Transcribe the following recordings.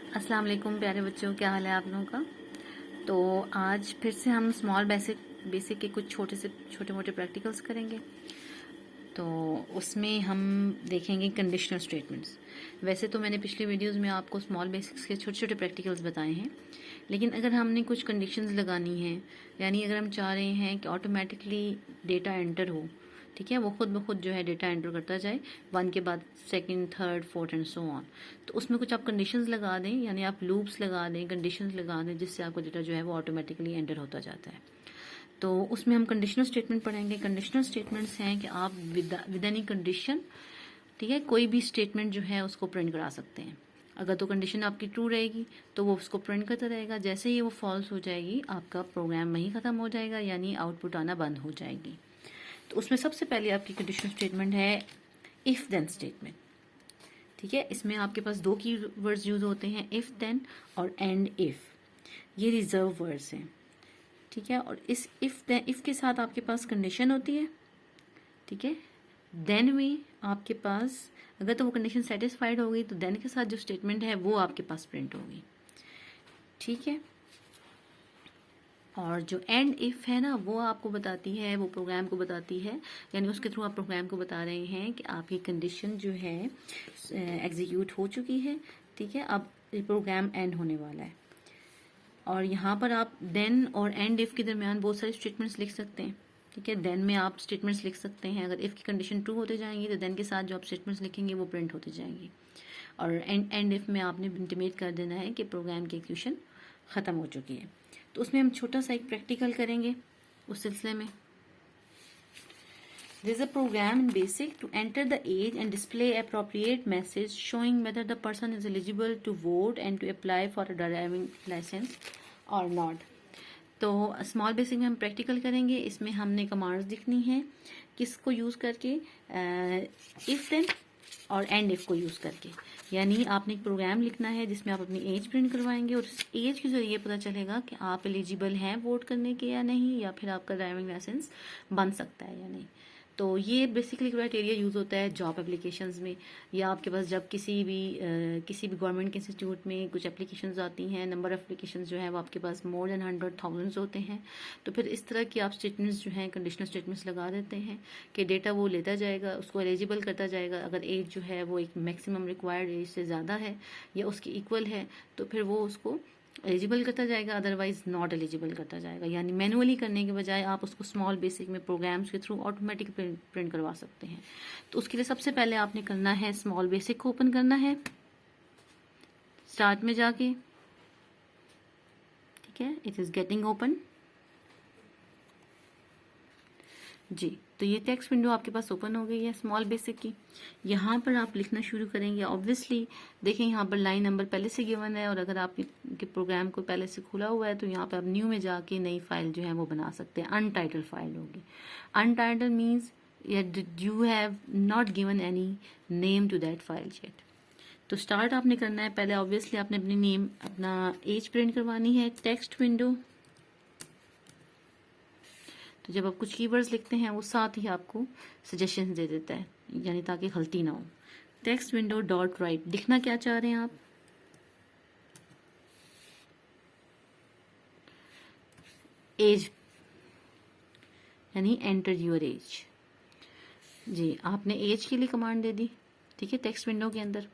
अस्सलाम वालेकुम प्यारे बच्चों, क्या हाल है आप लोगों का। तो आज फिर से हम स्मॉल बेसिक के कुछ छोटे मोटे प्रैक्टिकल्स करेंगे। तो उसमें हम देखेंगे कंडीशनल स्टेटमेंट्स। वैसे तो मैंने पिछली वीडियोस में आपको स्मॉल बेसिक्स के छोटे छोटे प्रैक्टिकल्स बताए हैं, लेकिन अगर हमने कुछ कंडीशंस लगानी है, यानी अगर हम चाह रहे हैं कि ऑटोमेटिकली डेटा एंटर हो, ठीक है, वो खुद ब खुद जो है डेटा एंटर करता जाए, वन के बाद second, third, fourth and so on. तो उसमें कुछ आप कंडीशंस लगा दें, यानी आप लूप्स लगा दें, कंडीशंस लगा दें, जिससे आपको डेटा जो है वो ऑटोमेटिकली एंटर होता जाता है। तो उसमें हम कंडीशनल स्टेटमेंट पढ़ेंगे। कंडीशनल स्टेटमेंट्स हैं कि आप विद एनी कंडीशन, ठीक है, कोई भी स्टेटमेंट जो है उसको प्रिंट करा सकते हैं। अगर तो कंडीशन आपकी ट्रू रहेगी तो वो उसको प्रिंट करता रहेगा, जैसे ही वो फॉल्स हो जाएगी आपका प्रोग्राम वहीं ख़त्म हो जाएगा, यानी आउटपुट आना बंद हो जाएगी। तो उसमें सबसे पहले आपकी कंडीशनल स्टेटमेंट है इफ़ देन स्टेटमेंट। ठीक है, इसमें आपके पास दो की वर्ड्स यूज होते हैं, इफ़ देन और एंड इफ़। ये रिजर्व वर्ड्स हैं, ठीक है। और इस इफ़ के साथ आपके पास कंडीशन होती है, ठीक है। देन में आपके पास, अगर तो वो कंडीशन सेटिस्फाइड हो गई तो देन के साथ जो स्टेटमेंट है वो आपके पास प्रिंट होगी, ठीक है। और जो एंड इफ़ है ना, वो आपको बताती है, वो प्रोग्राम को बताती है, यानी उसके थ्रू आप प्रोग्राम को बता रहे हैं कि आपकी कंडीशन जो है एग्जीक्यूट हो चुकी है, ठीक है, अब प्रोग्राम एंड होने वाला है। और यहाँ पर आप देन और एंड इफ़ के दरमियान बहुत सारे स्टेटमेंट्स लिख सकते हैं, ठीक है। देन में आप स्टेटमेंट्स लिख सकते हैं, अगर इफ़ की कंडीशन ट्रू होते जाएंगी तो देन के साथ जो आप स्टेटमेंट्स लिखेंगे वो प्रिंट होते जाएंगी। और एंड इफ़ में आपने इंटीमेट कर देना है कि प्रोग्राम की एग्जीक्यूशन ख़त्म हो चुकी है। तो उसमें हम छोटा सा एक प्रैक्टिकल करेंगे उस सिलसिले में। There is a program in BASIC to enter the age and display appropriate message showing whether the person is eligible to vote and to apply for a driving license or not. तो small basic में हम practical करेंगे। इसमें हमने commands लिखनी है, किसको use करके, इफ़ देन और एंड इफ़ को यूज़ करके। यानी आपने एक प्रोग्राम लिखना है जिसमें आप अपनी एज प्रिंट करवाएंगे और उस एज के जरिए पता चलेगा कि आप एलिजिबल हैं वोट करने के या नहीं, या फिर आपका ड्राइविंग लाइसेंस बन सकता है या नहीं। तो ये बेसिकली क्राइटेरिया यूज़ होता है जॉब एप्लीकेशंस में, या आपके पास जब किसी भी गवर्नमेंट के इंस्टीट्यूट में कुछ एप्लीकेशंस आती हैं, नंबर ऑफ एप्लीकेशंस जो है वो आपके पास मोर देन 100,000 होते हैं, तो फिर इस तरह की आप स्टेटमेंट्स जो हैं, कंडीशनल स्टेटमेंट्स लगा देते हैं कि डेटा वो लेता जाएगा, उसको एलिजिबल करता जाएगा। अगर एज जो है वो एक मैक्सिमम रिक्वायर्ड एज से ज़्यादा है या उसकी इक्वल है तो फिर वो उसको एलिजिबल करता जाएगा, अदरवाइज नॉट एलिजिबल करता जाएगा। यानी मैनुअली करने के बजाय आप उसको स्मॉल बेसिक में प्रोग्राम्स के थ्रू ऑटोमेटिक प्रिंट करवा सकते हैं। तो उसके लिए सबसे पहले आपने करना है, स्मॉल बेसिक को ओपन करना है स्टार्ट में जाके, ठीक है, इट इज़ गेटिंग ओपन जी। तो ये टेक्स्ट विंडो आपके पास ओपन हो गई है स्मॉल बेसिक की। यहाँ पर आप लिखना शुरू करेंगे। ऑब्वियसली देखें यहाँ पर लाइन नंबर पहले से गिवन है, और अगर आपके प्रोग्राम को पहले से खुला हुआ है तो यहाँ पर आप न्यू में जाके नई फाइल जो है वो बना सकते हैं। अनटाइटल फाइल होगी। Untitled means you have not given any name to that file yet. तो स्टार्ट आपने करना है, पहले ऑब्वियसली आपने अपनी नेम, अपना एज प्रिंट करवानी है। टेक्स्ट विंडो, तो जब आप कुछ कीवर्ड्स लिखते हैं वो साथ ही आपको सजेशंस दे देता है, यानी ताकि गलती ना हो। टेक्स्ट विंडो डॉट राइट, लिखना क्या चाह रहे हैं आप, एज, यानी एंटर योर एज जी। आपने एज के लिए कमांड दे दी, ठीक है, टेक्स्ट विंडो के अंदर।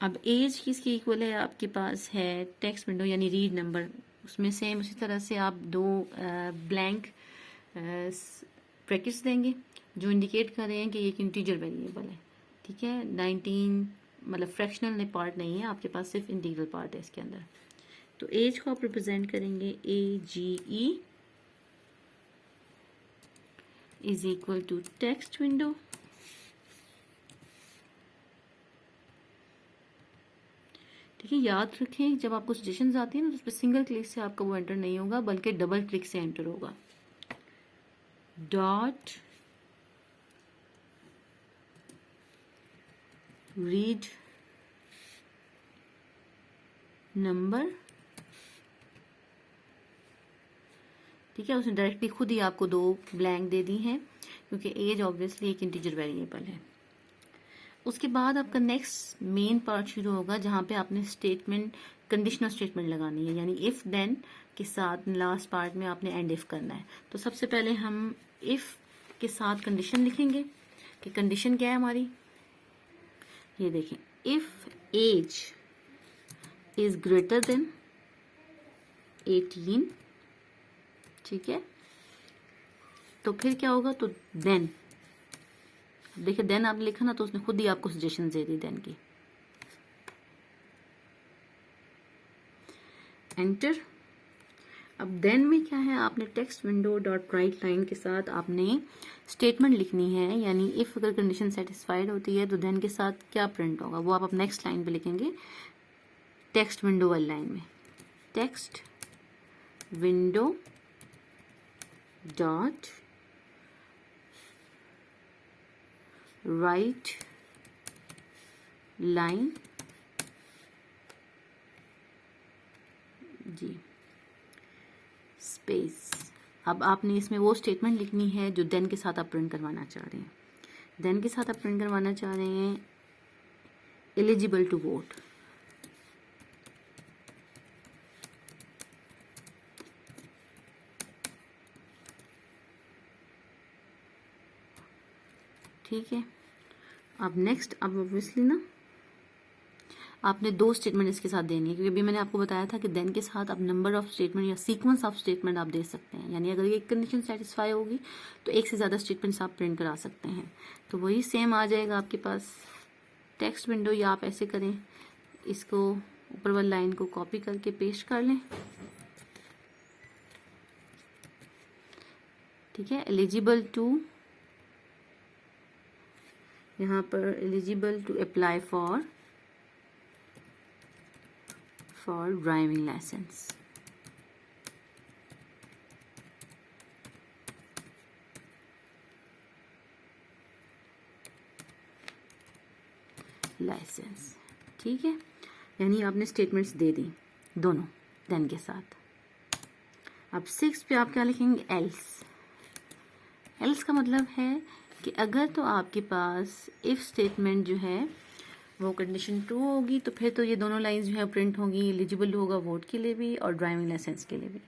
अब एज किसकी इक्वल है, आपके पास है टेक्स्ट विंडो यानी रीड नंबर, उसमें सेम उसी तरह से आप दो ब्लैंक ब्रैकेट्स देंगे जो इंडिकेट कर रहे हैं कि ये एक इंटीजर वेरिएबल है, ठीक है। 19 मतलब फ्रैक्शनल पार्ट नहीं है, आपके पास सिर्फ इंटीग्रल पार्ट है इसके अंदर। तो एज को आप रिप्रेजेंट करेंगे AGE is equal to text window, ठीक है। याद रखें जब आपको सजेशंस आती है ना तो उस पर सिंगल क्लिक से आपका वो एंटर नहीं होगा, बल्कि डबल क्लिक से एंटर होगा। डॉट रीड नंबर, ठीक है। उसने डायरेक्टली खुद ही आपको दो ब्लैंक दे दी हैं क्योंकि एज ऑब्वियसली एक इंटीजर वेरिएबल है। उसके बाद आपका नेक्स्ट मेन पार्ट शुरू होगा जहाँ पे आपने स्टेटमेंट, कंडीशनल स्टेटमेंट लगानी है, यानी इफ देन के साथ लास्ट पार्ट में आपने एंड इफ करना है। तो सबसे पहले हम इफ के साथ कंडीशन लिखेंगे कि कंडीशन क्या है हमारी, ये देखें, if age is greater than 18, ठीक है, तो फिर क्या होगा, तो देन, देखिए देन आप लिखा ना तो उसने खुद ही आपको सजेशन दे दी देन की। एंटर। अब देन में क्या है, आपने text window dot write line के साथ आपने स्टेटमेंट लिखनी है, यानी इफ अगर कंडीशन सेटिस्फाइड होती है तो देन के साथ क्या प्रिंट होगा वो आप नेक्स्ट लाइन पे लिखेंगे, टेक्स्ट विंडो वाली लाइन में, text window dot write line जी स्पेस। अब आपने इसमें वो स्टेटमेंट लिखनी है जो देन के साथ आप प्रिंट करवाना चाह रहे हैं। देन के साथ आप प्रिंट करवाना चाह रहे हैं एलिजिबल टू वोट, ठीक है। अब नेक्स्ट, अब ऑब्वियसली ना आपने दो स्टेटमेंट इसके साथ देनी है, क्योंकि अभी मैंने आपको बताया था कि देन के साथ आप नंबर ऑफ स्टेटमेंट या सीक्वेंस ऑफ स्टेटमेंट आप दे सकते हैं, यानी अगर ये कंडीशन सेटिस्फाई होगी तो एक से ज़्यादा स्टेटमेंट्स आप प्रिंट करा सकते हैं। तो वही सेम आ जाएगा आपके पास टेक्स्ट विंडो, या आप ऐसे करें, इसको ऊपर वाली लाइन को कॉपी करके पेस्ट कर लें, ठीक है। एलिजिबल टू, यहाँ पर eligible to apply for driving licence, ठीक है। यानी आपने स्टेटमेंट्स दे दी दोनों देन के साथ। अब 6 पे आप क्या लिखेंगे, एल्स। एल्स का मतलब है कि अगर तो आपके पास इफ स्टेटमेंट जो है वो कंडीशन ट्रू होगी तो फिर तो ये दोनों लाइंस जो है प्रिंट होगी, एलिजिबल होगा वोट के लिए भी और ड्राइविंग लाइसेंस के लिए भी।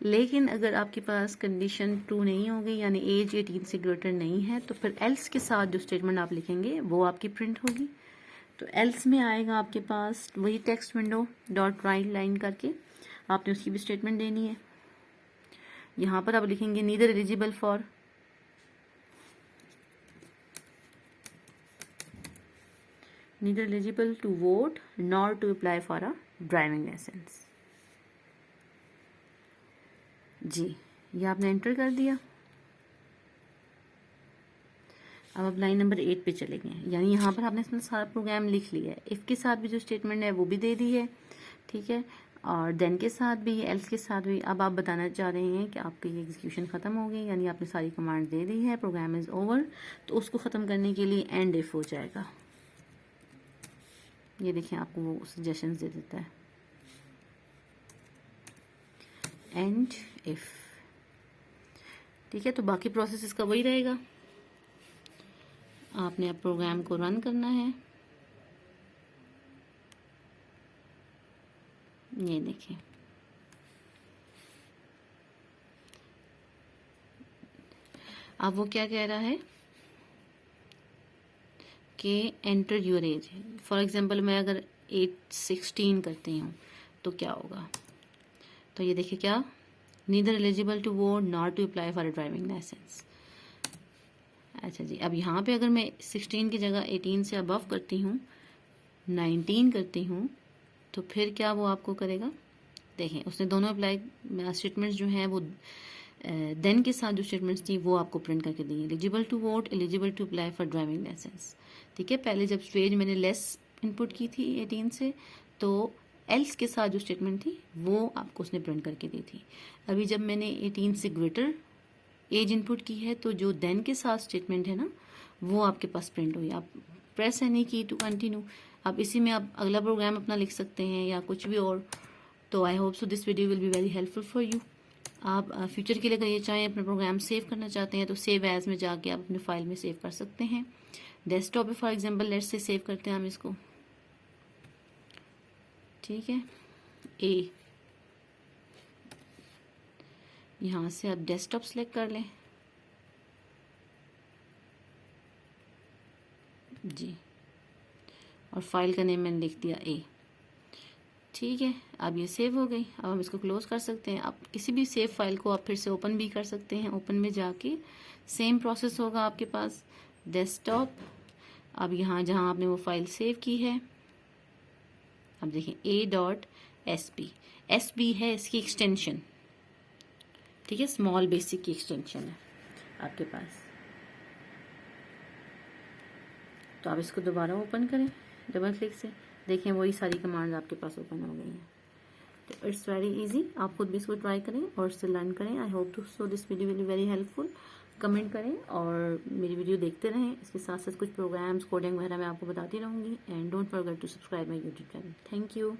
लेकिन अगर आपके पास कंडीशन ट्रू नहीं होगी, यानी एज 18 से ग्रेटर नहीं है, तो फिर एल्स के साथ जो स्टेटमेंट आप लिखेंगे वो आपकी प्रिंट होगी। तो एल्स में आएगा आपके पास वही text window dot write line करके आपने उसकी भी स्टेटमेंट देनी है। यहाँ पर आप लिखेंगे neither eligible for, neither eligible to vote nor to apply for a driving license। जी, ये आपने एंटर कर दिया। अब लाइन नंबर 8 पे चलेंगे, यानी यहाँ पर आपने इसमें सारा प्रोग्राम लिख लिया है। इफ़ के साथ भी जो स्टेटमेंट है वो भी दे दी है, ठीक है, और देन के साथ भी, एल्स के साथ भी। अब आप बताना चाह रहे हैं कि आपकी ये एग्जीक्यूशन ख़त्म हो गई, यानी आपने सारी कमांड दे दी है, प्रोग्राम इज़ ओवर। तो उसको ख़त्म करने के लिए एंड इफ़ हो जाएगा। ये देखिए आपको वो सजेशंस दे देता है, एंड इफ, ठीक है। तो बाकी प्रोसेस इसका वही रहेगा, आपने अब प्रोग्राम को रन करना है। ये देखिए, अब वो क्या कह रहा है कि enter your age. For example मैं अगर 16 करती हूँ तो क्या होगा, तो ये देखिए क्या, neither eligible to vote not to apply for a driving licence. अच्छा जी, अब यहाँ पे अगर मैं 16 की जगह 18 से अबव करती हूँ, 19 करती हूँ, तो फिर क्या वो आपको करेगा, देखें उसने दोनों अप्लाई स्टेटमेंट्स जो हैं वो देन के साथ जो स्टेटमेंट्स थी वो आपको प्रिंट करके दी, eligible to vote, eligible to apply for driving licence, ठीक है। पहले जब स्टेज मैंने लेस इनपुट की थी 18 से, तो एल्स के साथ जो स्टेटमेंट थी वो आपको उसने प्रिंट करके दी थी। अभी जब मैंने 18 से ग्रेटर एज इनपुट की है तो जो देन के साथ स्टेटमेंट है ना वो आपके पास प्रिंट हुई। आप प्रेस एनी की टू कंटिन्यू, अब इसी में आप अगला प्रोग्राम अपना लिख सकते हैं या कुछ भी और। तो I hope so this video will be very helpful for you. आप फ्यूचर के लिए अगर ये चाहें अपना प्रोग्राम सेव करना चाहते हैं तो सेव एज में जाके आप अपने फाइल में सेव कर सकते हैं। डेस्कटॉप पे for example let's say save करते हैं हम इसको, ठीक है। ए, यहाँ से आप डेस्कटॉप सेलेक्ट कर लें जी, और फाइल का नेम मैंने लिख दिया ए, ठीक है। अब ये सेव हो गई। अब हम इसको क्लोज कर सकते हैं। आप किसी भी सेव फाइल को आप फिर से ओपन भी कर सकते हैं। ओपन में जाके सेम प्रोसेस होगा आपके पास, डेस्कटॉप। अब यहाँ जहाँ आपने वो फाइल सेव की है, अब देखें a.sb, sb है इसकी एक्सटेंशन, ठीक है, स्मॉल बेसिक की एक्सटेंशन है आपके पास। तो आप इसको दोबारा ओपन करें डबल क्लिक से, देखें वही सारी कमांड्स आपके पास ओपन हो गई हैं। तो इट्स वेरी इजी, आप खुद भी इसको ट्राई करें और इससे लर्न करें। I hope to so this video will be very helpful. Comment करें और मेरी वीडियो देखते रहें। इसके साथ साथ कुछ प्रोग्राम्स, कोडिंग वगैरह मैं आपको बताती रहूँगी। And don't forget to subscribe my YouTube channel. Thank you.